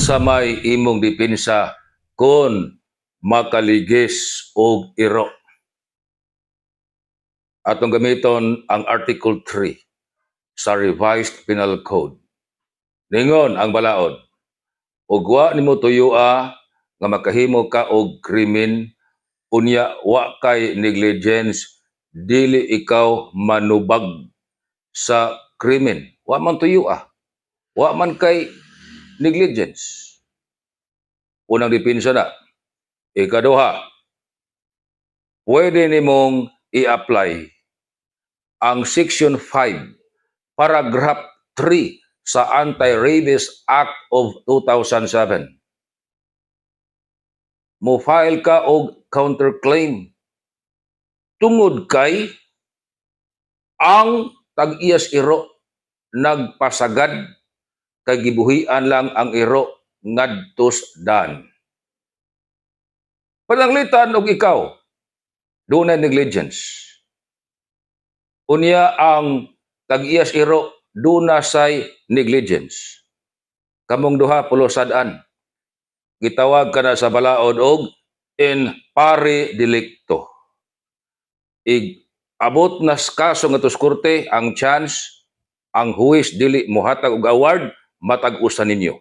Unsa may imong depensa kon makaligis og iro? Atong gamiton ang Article 3 sa Revised Penal Code. Ningon ang balaod, ug wa nimo tuyua nga makahimo ka og krimen unya wa kay negligence, dili ikaw manubag sa krimen. Wa man tuyua. Wa man kay negligence. Unang depensa na. Ikaduha, pwede nimong i-apply ang Section 5, Paragraph 3 sa Anti-Rabies Act of 2007. Mo-file ka og counterclaim tungod kay ang tag-iyas iro nagpasagad kay gibuhian lang ang iro ngadtos daan. Pananglitan og ikaw, dunay negligence. Unya ang tag-iyas iro duna say negligence. Kamong duha pulo-sad-an. Gitawag ka na sa balaod og in pari delicto. Abot na kaso nga tos korte ang chance ang huwis dili mohatag og award matag-usa ninyo.